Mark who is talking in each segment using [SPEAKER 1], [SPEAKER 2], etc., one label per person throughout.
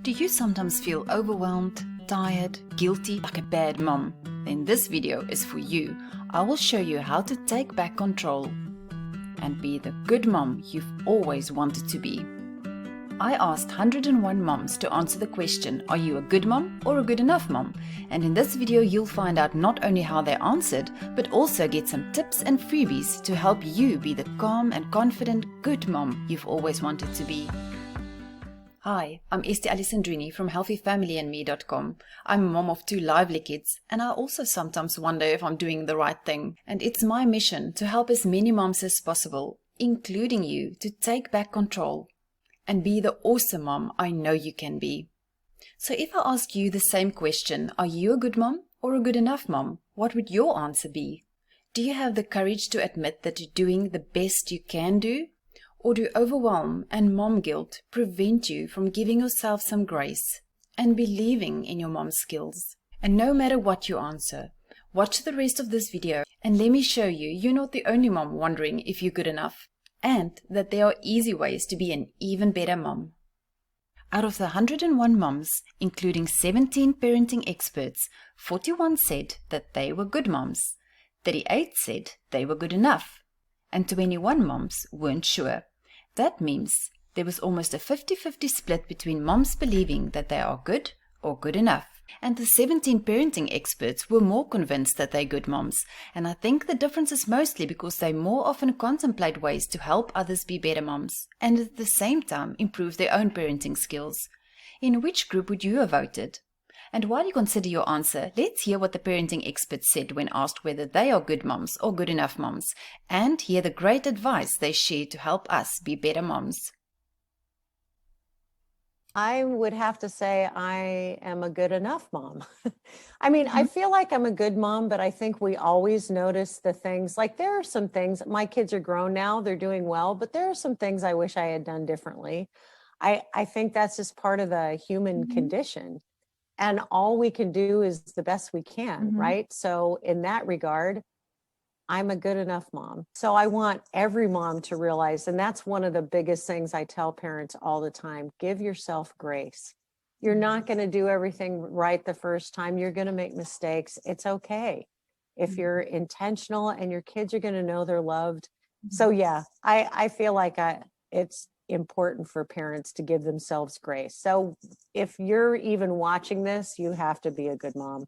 [SPEAKER 1] Do you sometimes feel overwhelmed, tired, guilty, like a bad mom? Then this video is for you. I will show you how to take back control and be the good mom you've always wanted to be. I asked 101 moms to answer the question, are you a good mom or a good enough mom? And in this video you'll find out not only how they answered, but also get some tips and freebies to help you be the calm and confident good mom you've always wanted to be. Hi, I'm Esther Alessandrini from healthyfamilyandme.com. I'm a mom of 2 lively kids, and I also sometimes wonder if I'm doing the right thing. And it's my mission to help as many moms as possible, including you, to take back control and be the awesome mom I know you can be. So if I ask you the same question, are you a good mom or a good enough mom? What would your answer be? Do you have the courage to admit that you're doing the best you can do? Or do overwhelm and mom guilt prevent you from giving yourself some grace and believing in your mom's skills? And no matter what you answer, watch the rest of this video and let me show you you're not the only mom wondering if you're good enough, and that there are easy ways to be an even better mom. Out of the 101 moms, including 17 parenting experts, 41 said that they were good moms, 38 said they were good enough, and 21 moms weren't sure. That means there was almost a 50-50 split between moms believing that they are good or good enough. And the 17 parenting experts were more convinced that they're good moms. And I think the difference is mostly because they more often contemplate ways to help others be better moms and at the same time improve their own parenting skills. In which group would you have voted? And while you consider your answer, let's hear what the parenting experts said when asked whether they are good moms or good enough moms, and hear the great advice they share to help us be better moms.
[SPEAKER 2] I would have to say I am a good enough mom. I mean, I feel like I'm a good mom, but I think we always notice the things, like there are some things, my kids are grown now, they're doing well, but there are some things I wish I had done differently. I think that's just part of the human condition. And all we can do is the best we can, right? So in that regard, I'm a good enough mom. So I want every mom to realize, and that's one of the biggest things I tell parents all the time, give yourself grace. You're not going to do everything right the first time. You're going to make mistakes. It's okay. If you're intentional and your kids are going to know they're loved. So yeah, I feel like it's important for parents to give themselves grace. So if you're even watching this, you have to be a good mom.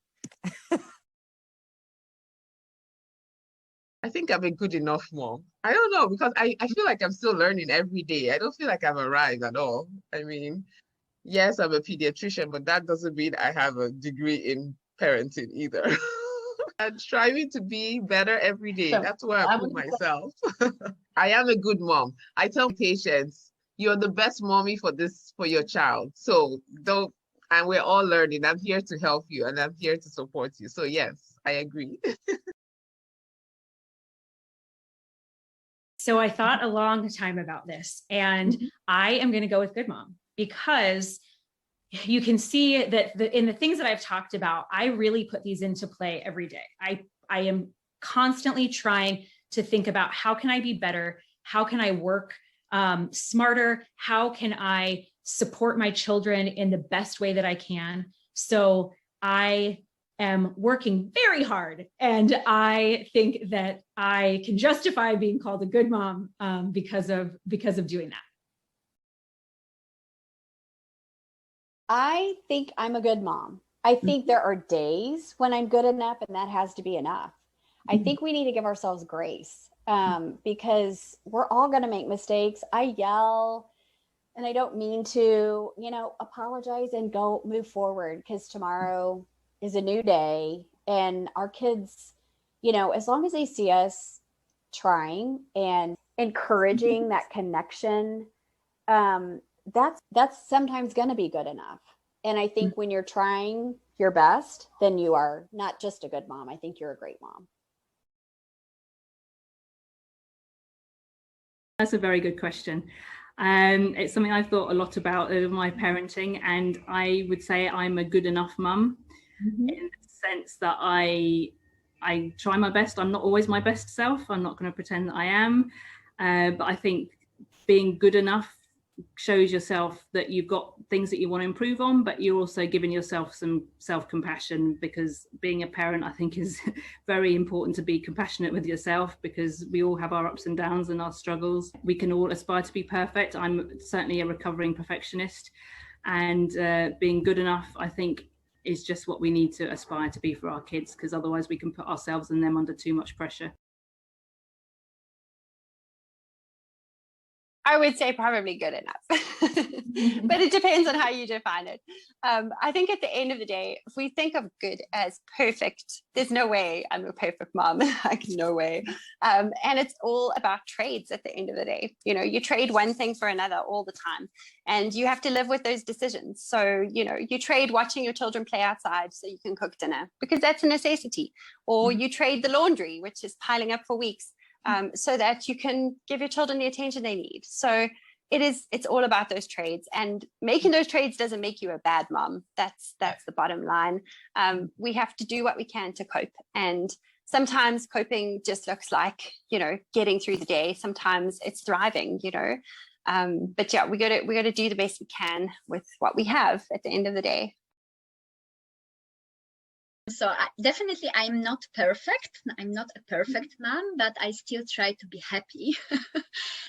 [SPEAKER 3] I think I'm a good enough mom. I don't know, because I feel like I'm still learning every day. I don't feel like I've arrived at all. I mean, yes, I'm a pediatrician, but that doesn't mean I have a degree in parenting either. I'm striving to be better every day.
[SPEAKER 4] So,
[SPEAKER 3] that's where I put myself. I am a good mom. I tell patients, you're the best mommy for your child. So don't, and we're all learning. I'm here to help you and I'm here to support you. So yes, I agree.
[SPEAKER 4] So I thought a long time about this, and I am going to go with good mom, because you can see that in the things that I've talked about, I really put these into play every day. I am constantly trying to think about how can I be better? How can I work smarter? How can I support my children in the best way that I can? So I am working very hard, and I think that I can justify being called a good mom because of doing that.
[SPEAKER 5] I think I'm a good mom. I think there are days when I'm good enough, and that has to be enough. I think we need to give ourselves grace because we're all going to make mistakes. I yell and I don't mean to, apologize and go move forward, because tomorrow is a new day. And our kids, as long as they see us trying and encouraging that connection, that's sometimes going to be good enough. And I think when you're trying your best, then you are not just a good mom. I think you're a great mom.
[SPEAKER 6] That's a very good question. It's something I've thought a lot about in my parenting, and I would say I'm a good enough mum in the sense that I try my best. I'm not always my best self. I'm not going to pretend that I am, but I think being good enough shows yourself that you've got things that you want to improve on, but you're also giving yourself some self-compassion, because being a parent, I think, is very important to be compassionate with yourself, because we all have our ups and downs and our struggles. We can all aspire to be perfect. I'm certainly a recovering perfectionist, and being good enough, I think, is just what we need to aspire to be for our kids, because otherwise we can put ourselves and them under too much pressure.
[SPEAKER 5] I would say probably good enough, but it depends on how you define it. I think at the end of the day, if we think of good as perfect, there's no way I'm a perfect mom, like no way. And it's all about trades at the end of the day. You know, you trade one thing for another all the time, and you have to live with those decisions. So, you know, you trade watching your children play outside so you can cook dinner, because that's a necessity. Or you trade the laundry, which is piling up for weeks, so that you can give your children the attention they need. So it's all about those trades, and making those trades doesn't make you a bad mom. That's the bottom line. We have to do what we can to cope. And sometimes coping just looks like, you know, getting through the day. Sometimes it's thriving, you know. But yeah, we got to do the best we can with what we have at the end of the day.
[SPEAKER 7] So definitely I'm not perfect. I'm not a perfect mom, but I still try to be happy.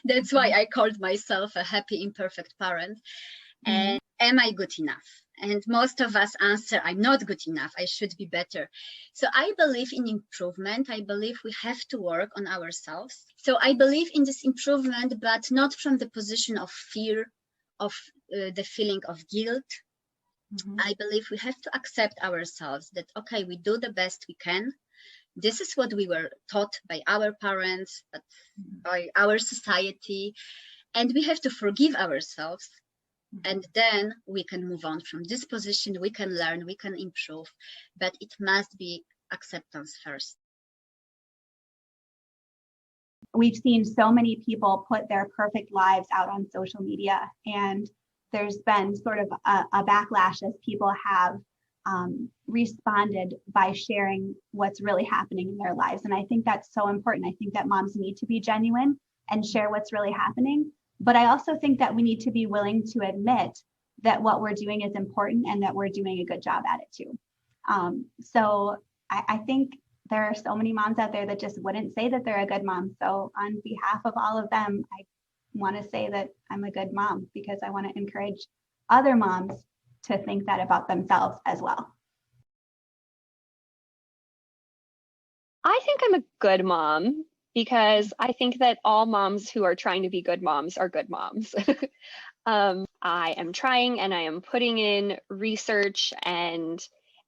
[SPEAKER 7] That's why I called myself a happy, imperfect parent. And am I good enough? And most of us answer, I'm not good enough. I should be better. So I believe in improvement. I believe we have to work on ourselves. So I believe in this improvement, but not from the position of fear, of the feeling of guilt. I believe we have to accept ourselves that, okay, we do the best we can. This is what we were taught by our parents, by our society, and we have to forgive ourselves. And then we can move on from this position. We can learn, we can improve, but it must be acceptance first.
[SPEAKER 8] We've seen so many people put their perfect lives out on social media, and there's been sort of a backlash as people have responded by sharing what's really happening in their lives. And I think that's so important. I think that moms need to be genuine and share what's really happening. But I also think that we need to be willing to admit that what we're doing is important and that we're doing a good job at it too. So I think there are so many moms out there that just wouldn't say that they're a good mom. So on behalf of all of them, I want to say that I'm a good mom, because I want to encourage other moms to think that about themselves as well.
[SPEAKER 9] I think I'm a good mom, because I think that all moms who are trying to be good moms are good moms. I am trying, and I am putting in research and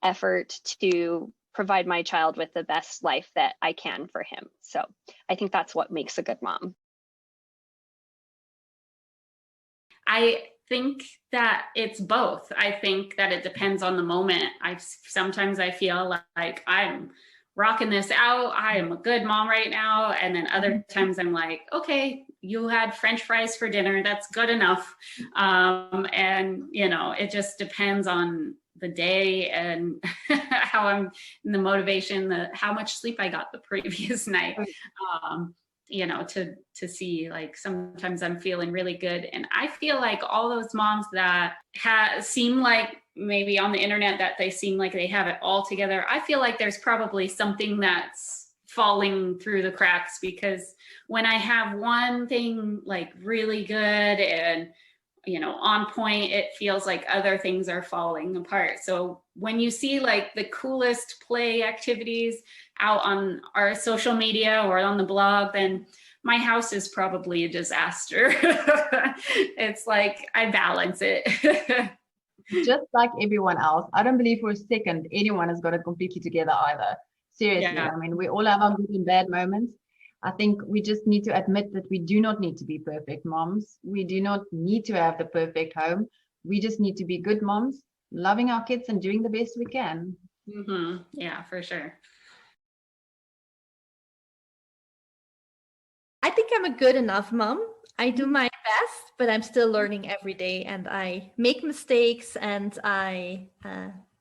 [SPEAKER 9] effort to provide my child with the best life that I can for him. So I think that's what makes a good mom.
[SPEAKER 10] I think that it's both. I think that it depends on the moment. Sometimes I feel like I'm rocking this out. I am a good mom right now. And then other times I'm like, okay, you had French fries for dinner. That's good enough. And, you know, it just depends on the day and how I'm in the motivation, how much sleep I got the previous night. You know, to see, like, sometimes I'm feeling really good. And I feel like all those moms that seem like maybe on the internet that they seem like they have it all together, I feel like there's probably something that's falling through the cracks, because when I have one thing like really good and, you know, on point, it feels like other things are falling apart. So when you see like the coolest play activities out on our social media or on the blog, then my house is probably a disaster. It's like I balance it.
[SPEAKER 11] Just like everyone else, I don't believe for a second anyone has got it completely together either. Seriously, yeah. I mean, we all have our good and bad moments. I think we just need to admit that we do not need to be perfect moms. We do not need to have the perfect home. We just need to be good moms, loving our kids and doing the best we can.
[SPEAKER 10] Mm-hmm. Yeah, for sure.
[SPEAKER 12] I think I'm a good enough mom. I do my best, but I'm still learning every day, and I make mistakes. And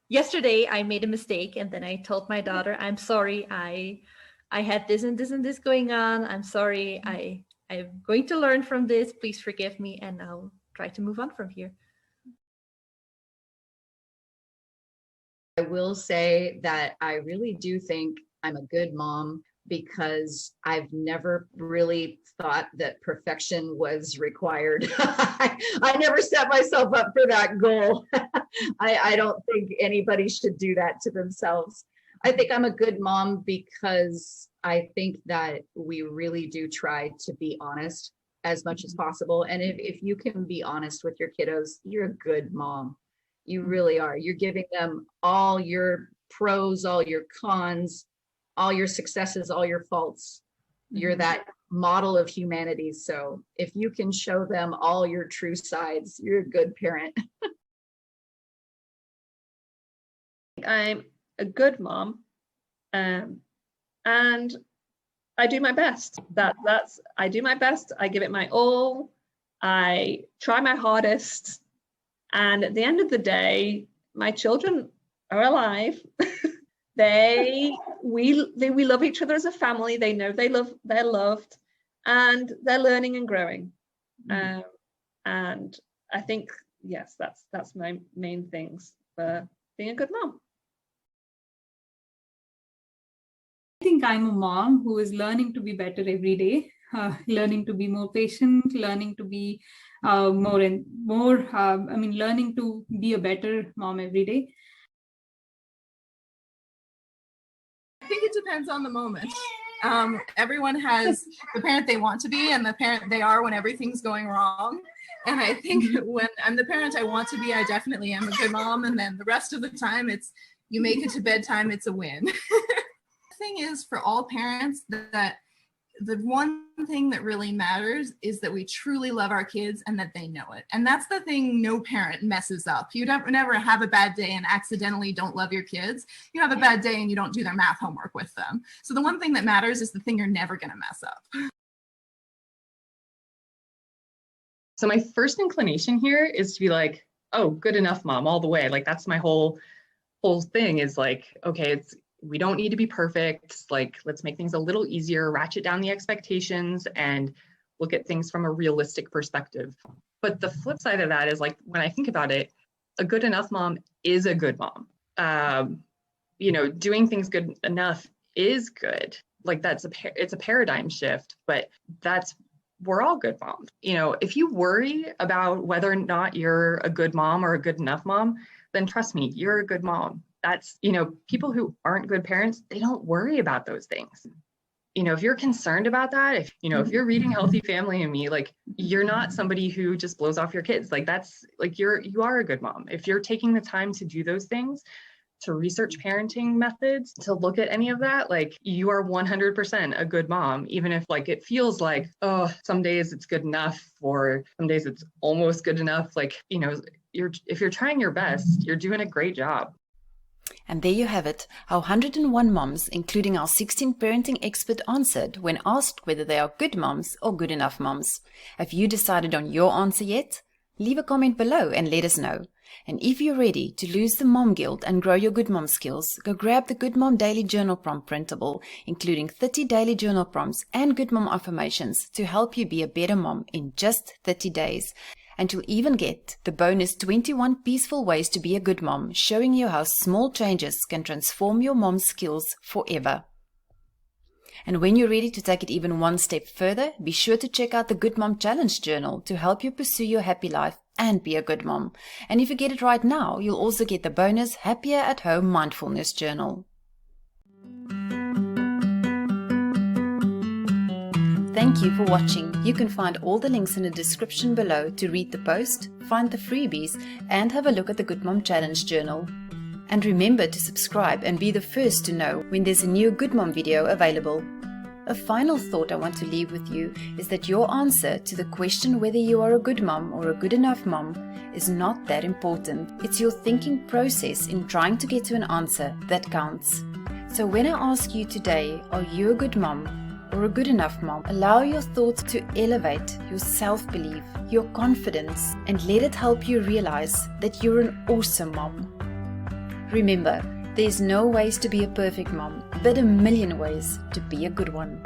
[SPEAKER 12] yesterday I made a mistake, and then I told my daughter, I'm sorry, I had this and this and this going on. I'm sorry. I'm going to learn from this. Please forgive me, and I'll try to move on from here.
[SPEAKER 13] I will say that I really do think I'm a good mom because I've never really thought that perfection was required. I never set myself up for that goal. I don't think anybody should do that to themselves. I think I'm a good mom because I think that we really do try to be honest as much as possible. And if you can be honest with your kiddos, you're a good mom. You really are. You're giving them all your pros, all your cons, all your successes, all your faults. You're that model of humanity. So if you can show them all your true sides, you're a good parent.
[SPEAKER 14] I'm a good mom, and I do my best. I do my best. I give it my all. I try my hardest. And at the end of the day, my children are alive. We love each other as a family. They know they're loved, and they're learning and growing. And I think, yes, that's my main things for being a good mom.
[SPEAKER 6] I think I'm a mom who is learning to be better every day, learning to be more patient, learning to be learning to be a better mom every day.
[SPEAKER 15] I think it depends on the moment. Everyone has the parent they want to be and the parent they are when everything's going wrong. And I think when I'm the parent I want to be, I definitely am a good mom. And then the rest of the time, it's you make it to bedtime, it's a win. The thing is, for all parents, that the one thing that really matters is that we truly love our kids and that they know it. And that's the thing no parent messes up. You never have a bad day and accidentally don't love your kids. You have a bad day and you don't do their math homework with them. So the one thing that matters is the thing you're never going to mess up.
[SPEAKER 16] So my first inclination here is to be like, oh, good enough, mom, all the way. Like that's my whole thing is like, okay, we don't need to be perfect. Like, let's make things a little easier, ratchet down the expectations, and look at things from a realistic perspective. But the flip side of that is like, when I think about it, a good enough mom is a good mom. Doing things good enough is good. Like it's a paradigm shift, but we're all good moms. If you worry about whether or not you're a good mom or a good enough mom, then trust me, you're a good mom. That's, people who aren't good parents, they don't worry about those things. If you're concerned about that, if you're reading Healthy Family and Me, like you're not somebody who just blows off your kids. Like that's like you are a good mom. If you're taking the time to do those things, to research parenting methods, to look at any of that, like you are 100% a good mom, even if like it feels like, oh, some days it's good enough or some days it's almost good enough. Like, if you're trying your best, you're doing a great job.
[SPEAKER 1] And there you have it, how 101 moms, including our 16 parenting expert, answered when asked whether they are good moms or good enough moms. Have you decided on your answer yet? Leave a comment below and let us know. And if you're ready to lose the mom guilt and grow your good mom skills, go grab the Good Mom Daily Journal Prompt printable, including 30 daily journal prompts and good mom affirmations to help you be a better mom in just 30 days. And you'll even get the bonus 21 peaceful ways to be a good mom, showing you how small changes can transform your mom's skills forever. And when you're ready to take it even one step further, be sure to check out the Good Mom Challenge Journal to help you pursue your happy life and be a good mom. And if you get it right now, you'll also get the bonus Happier at Home Mindfulness Journal. Thank you for watching. You can find all the links in the description below to read the post, find the freebies, and have a look at the Good Mom Challenge Journal. And remember to subscribe and be the first to know when there's a new Good Mom video available. A final thought I want to leave with you is that your answer to the question whether you are a good mom or a good enough mom is not that important. It's your thinking process in trying to get to an answer that counts. So when I ask you today, are you a good mom or a good enough mom? Allow your thoughts to elevate your self-belief, your confidence, and let it help you realize that you're an awesome mom. Remember, there's no ways to be a perfect mom, but a million ways to be a good one.